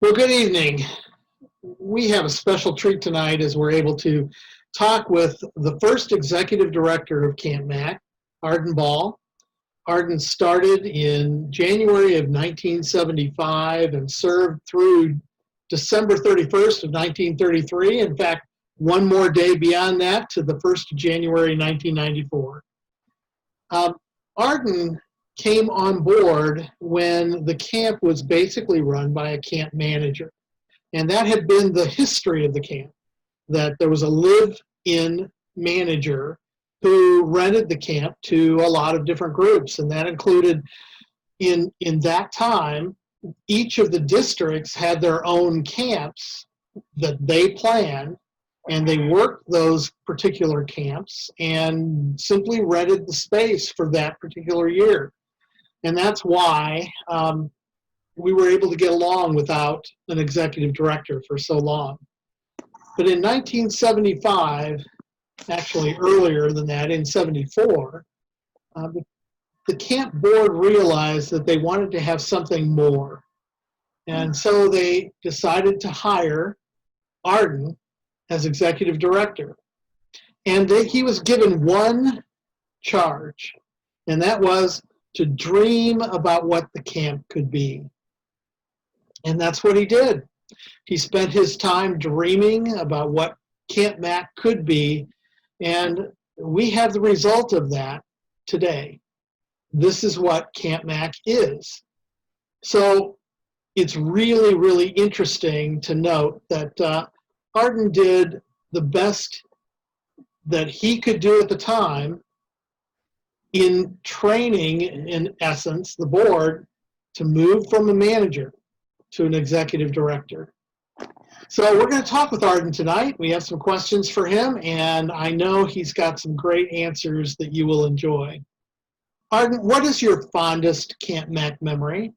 Well, good evening. We have a special treat tonight as we're able to talk with the first executive director of Camp Mac, Arden Ball. Arden started in January of 1975 and served through December 31st of 1933. In fact, one more day beyond that to the 1st of January 1994. Arden came on board when the camp was basically run by a camp manager. And that had been the history of the camp, that there was a live-in manager who rented the camp to a lot of different groups. And that included, in that time, each of the districts had their own camps that they planned, and they worked those particular camps and simply rented the space for that particular year. And that's why we were able to get along without an executive director for so long. But in 1975, actually earlier than that, in 74, the camp board realized that they wanted to have something more. And so they decided to hire Arden as executive director. And he was given one charge, and that was to dream about what the camp could be. And that's what he did. He spent his time dreaming about what Camp Mac could be, and we have the result of that today. This is what Camp Mac is. So it's really, really interesting to note that Arden did the best that he could do at the time in training, in essence, the board to move from a manager to an executive director. So we're going to talk with Arden tonight. We have some questions for him, and I know he's got some great answers that you will enjoy. Arden, what is your fondest Camp Mac memory?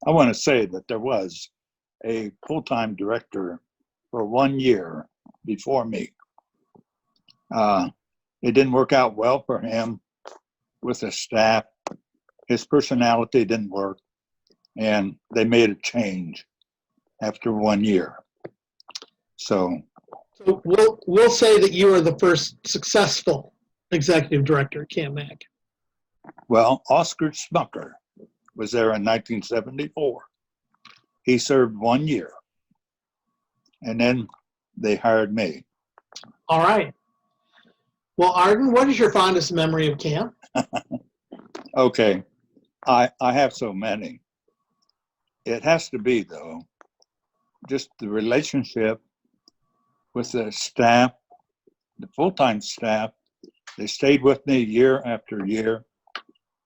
I want to say that there was a full-time director for 1 year before me. It didn't work out well for him with the staff. His personality didn't work, and they made a change after 1 year. So we'll say that you are the first successful executive director at Camp Mac. Well, Oscar Smucker was there in 1974. He served 1 year, and then they hired me. All right. Well, Arden, what is your fondest memory of camp? Okay, I have so many. It has to be, though, just the relationship with the staff, the full-time staff. They stayed with me year after year,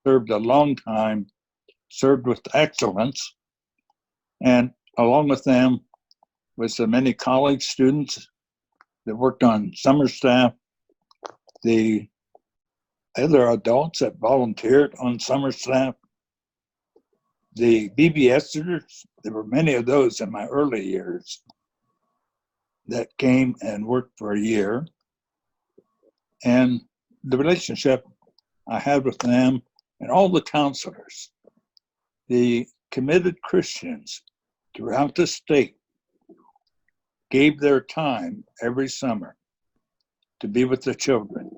served a long time, served with excellence, and along with them was the many college students that worked on summer staff, the other adults that volunteered on summer staff, the BBSers. There were many of those in my early years that came and worked for a year. And the relationship I had with them and all the counselors, the committed Christians throughout the state, gave their time every summer to be with the children.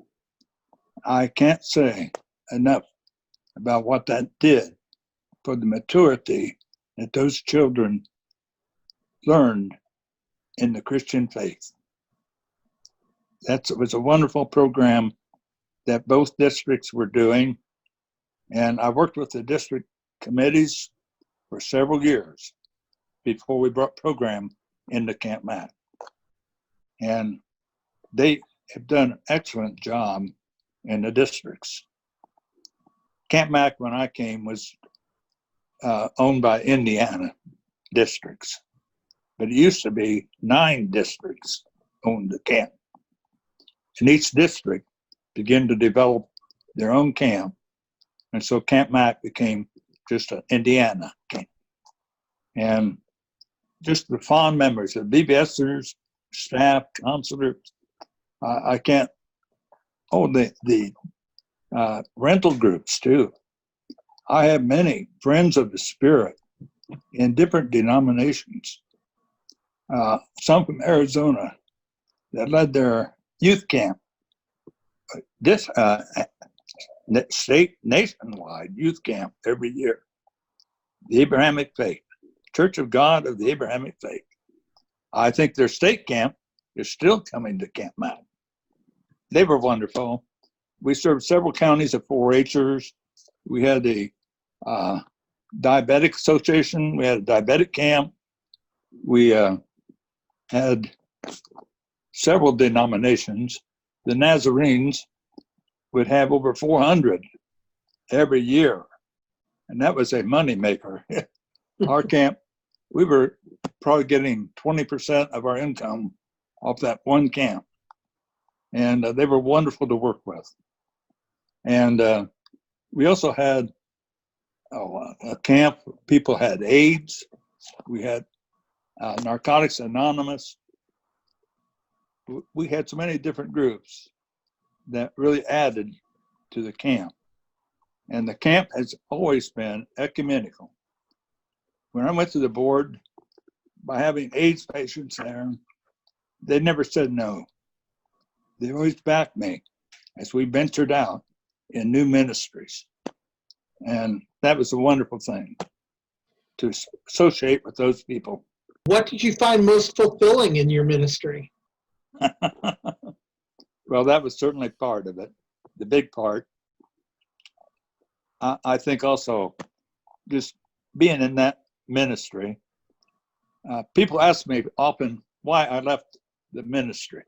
I can't say enough about what that did for the maturity that those children learned in the Christian faith. It was a wonderful program that both districts were doing, and I worked with the district committees for several years before we brought program into Camp Mac. And they have done an excellent job in the districts. Camp Mac, when I came, was owned by Indiana districts, but it used to be 9 districts owned the camp. And each district began to develop their own camp, and so Camp Mac became just an Indiana camp. And just the fond memories of BBSers, staff, counselors. I can't. Oh, the rental groups too. I have many friends of the Spirit in different denominations. Some from Arizona that led their youth camp, this state nationwide youth camp every year. The Abrahamic Faith, Church of God of the Abrahamic Faith. I think their state camp is still coming to Camp Mac. They were wonderful. We served several counties of 4-Hers. We had the Diabetic Association. We had a diabetic camp. We had several denominations. The Nazarenes would have over 400 every year, and that was a moneymaker. Our camp, we were probably getting 20% of our income off that one camp, and they were wonderful to work with. And we also had a camp. People had AIDS. We had Narcotics Anonymous. We had so many different groups that really added to the camp. And the camp has always been ecumenical. When I went to the board, by having AIDS patients there, they never said no. They always backed me as we ventured out in new ministries. And that was a wonderful thing to associate with those people. What did you find most fulfilling in your ministry? Well, that was certainly part of it, the big part. I think also just being in that ministry, people ask me often why I left the ministry,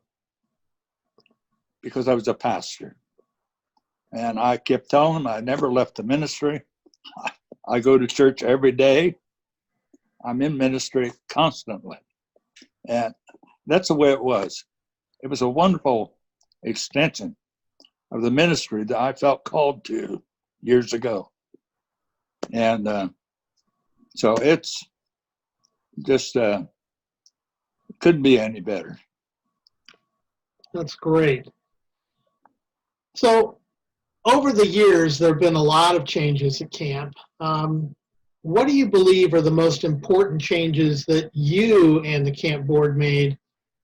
because I was a pastor. And I kept telling them I never left the ministry. I go to church every day. I'm in ministry constantly. And that's the way it was. It was a wonderful extension of the ministry that I felt called to years ago. And so it's just couldn't be any better. That's great. So over the years, there have been a lot of changes at camp. What do you believe are the most important changes that you and the camp board made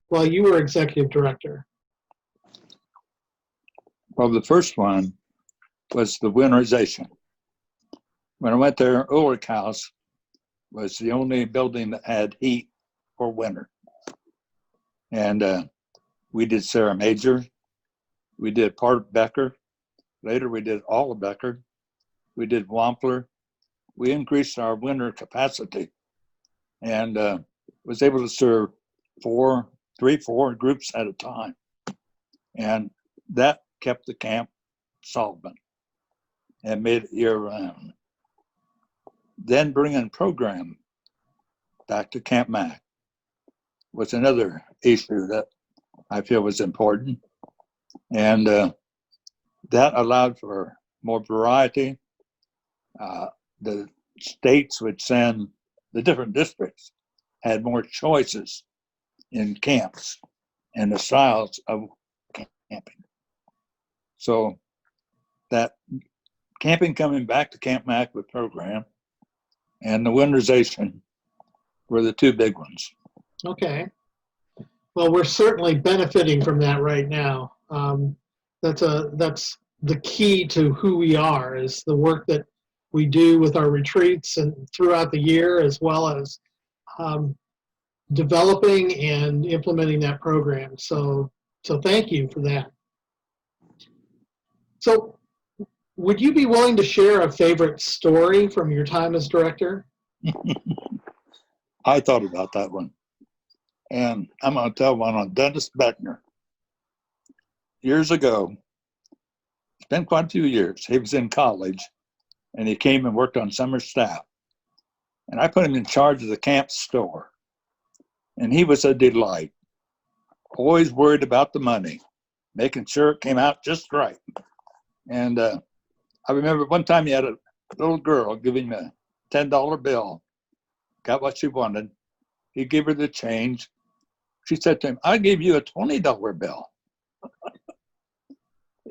while you were executive director? Well, the first one was the winterization. When I went there, Ulrich House was the only building that had heat for winter. And we did Sarah Major. We did part of Becker. Later, we did all of Becker. We did Wampler. We increased our winter capacity and was able to serve 4 groups at a time. And that kept the camp solvent and made it year-round. Then bringing program back to Camp Mac was another issue that I feel was important. And that allowed for more variety. The states would send, the different districts had more choices in camps and the styles of camping. So that camping coming back to Camp Mac with program and the winterization were the two big ones. Okay. Well, we're certainly benefiting from that right now. That's the key to who we are, is the work that we do with our retreats and throughout the year, as well as developing and implementing that program. So thank you for that. So would you be willing to share a favorite story from your time as director? I thought about that one. And I'm going to tell one on Dennis Beckner. Years ago, it's been quite a few years, he was in college and he came and worked on summer staff. And I put him in charge of the camp store. And he was a delight. Always worried about the money, making sure it came out just right. And I remember one time he had a little girl give him a $10 bill, got what she wanted. He gave her the change. She said to him, "I gave you a $20 bill."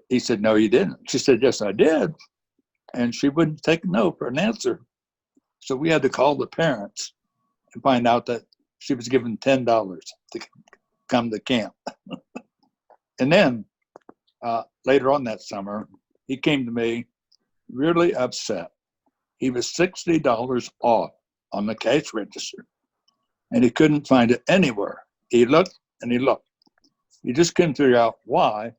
He said, "No, you didn't." She said, "Yes, I did." And she wouldn't take no for an answer. So we had to call the parents and find out that she was given $10 to come to camp. And then later on that summer, he came to me really upset. He was $60 off on the cash register, and he couldn't find it anywhere. He looked and he looked. He just couldn't figure out why,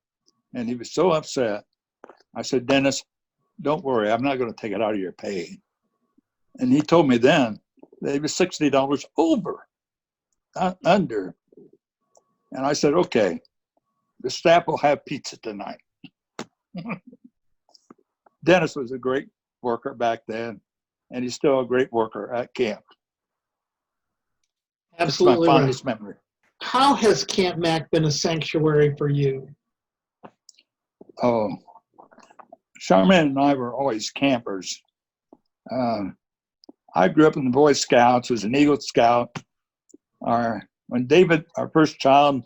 and he was so upset. I said, Dennis, don't worry, I'm not going to take it out of your pay. And he told me then that he was $60 over, not under. And I said, okay, the staff will have pizza tonight. Dennis was a great worker back then, and he's still a great worker at camp. Absolutely It's my right. fondest memory. How has Camp Mac been a sanctuary for you? Oh, Charmaine and I were always campers. I grew up in the Boy Scouts, was an Eagle Scout. When David, our first child,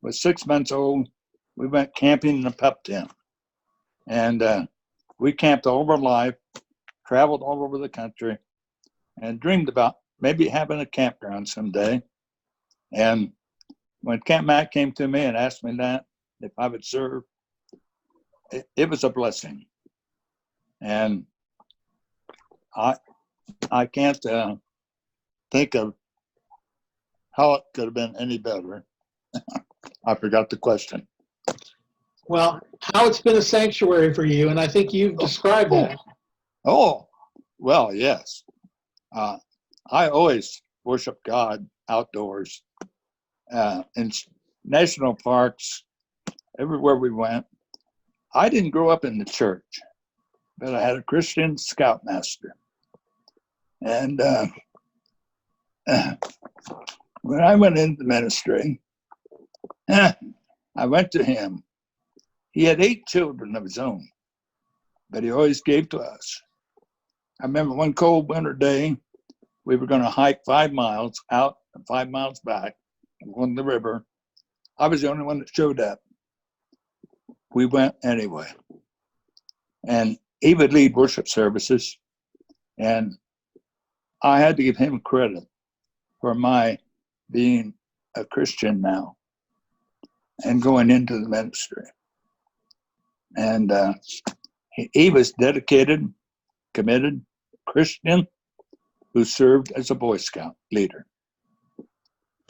was 6 months old, we went camping in a pup tent. And we camped all of our life, traveled all over the country, and dreamed about maybe having a campground someday. And when Camp Mac came to me and asked me that, if I would serve, it was a blessing. And I can't think of how it could have been any better. I forgot the question. Well, how it's been a sanctuary for you, and I think you've described that. Oh, well, yes. I always worship God outdoors. In national parks, everywhere we went. I didn't grow up in the church, but I had a Christian scoutmaster. And when I went into ministry, I went to him. He had 8 children of his own, but he always gave to us. I remember one cold winter day, we were going to hike 5 miles out and 5 miles back along the river. I was the only one that showed up. We went anyway. And he would lead worship services, and I had to give him credit for my being a Christian now and going into the ministry. And he was dedicated, committed Christian who served as a Boy Scout leader.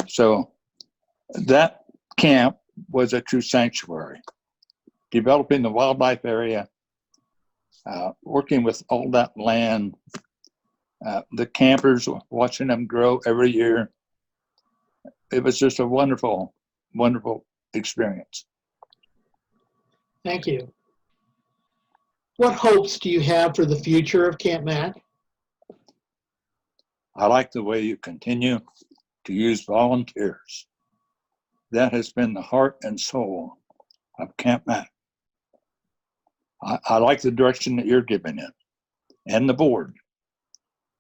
So that camp was a true sanctuary, developing the wildlife area, working with all that land, the campers, watching them grow every year. It was just a wonderful, wonderful experience. Thank you. What hopes do you have for the future of Camp Mac? I like the way you continue to use volunteers. That has been the heart and soul of Camp Mac. I like the direction that you're giving it and the board.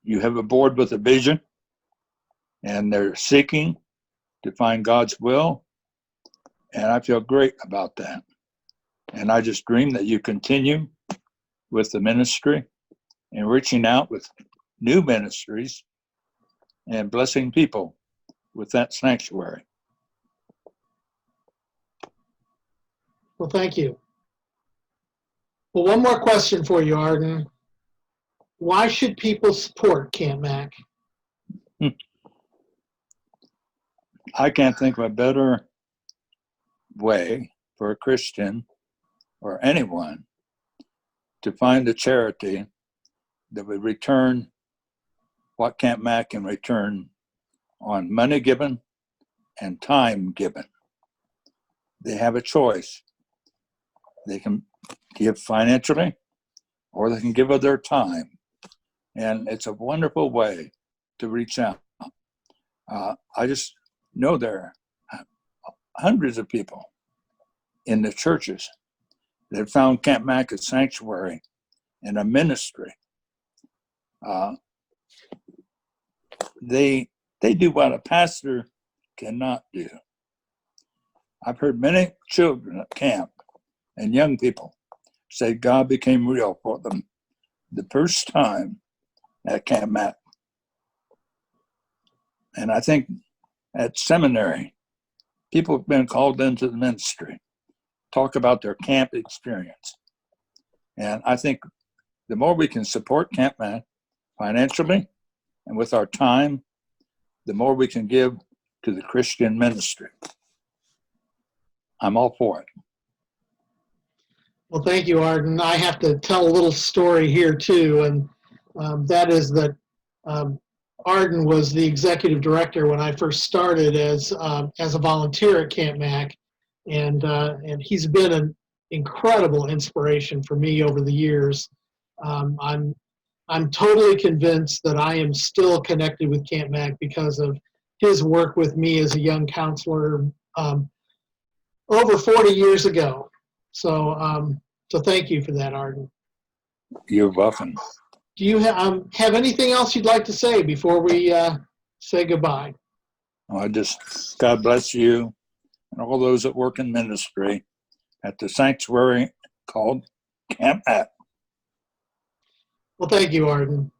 You have a board with a vision, and they're seeking to find God's will, and I feel great about that. And I just dream that you continue with the ministry and reaching out with new ministries and blessing people with that sanctuary. Well, thank you. Well, one more question for you, Arden. Why should people support Camp Mac? I can't think of a better way for a Christian or anyone to find a charity that would return what Camp Mac can return on money given and time given. They have a choice. They can give financially, or they can give of their time. And it's a wonderful way to reach out. I just know there are hundreds of people in the churches that found Camp Mac a sanctuary and a ministry. They do what a pastor cannot do. I've heard many children at camp and young people say God became real for them the first time at Camp Mac. And I think at seminary, people have been called into the ministry, talk about their camp experience. And I think the more we can support Camp Mac financially and with our time, the more we can give to the Christian ministry. I'm all for it. Well, thank you, Arden. I have to tell a little story here too, and that is that Arden was the executive director when I first started as a volunteer at Camp Mac, and he's been an incredible inspiration for me over the years. I'm totally convinced that I am still connected with Camp Mac because of his work with me as a young counselor over 40 years ago. So thank you for that, Arden. You're welcome. Do you have anything else you'd like to say before we say goodbye? God bless you and all those that work in ministry at the sanctuary called Camp Mac. Well, thank you, Arden.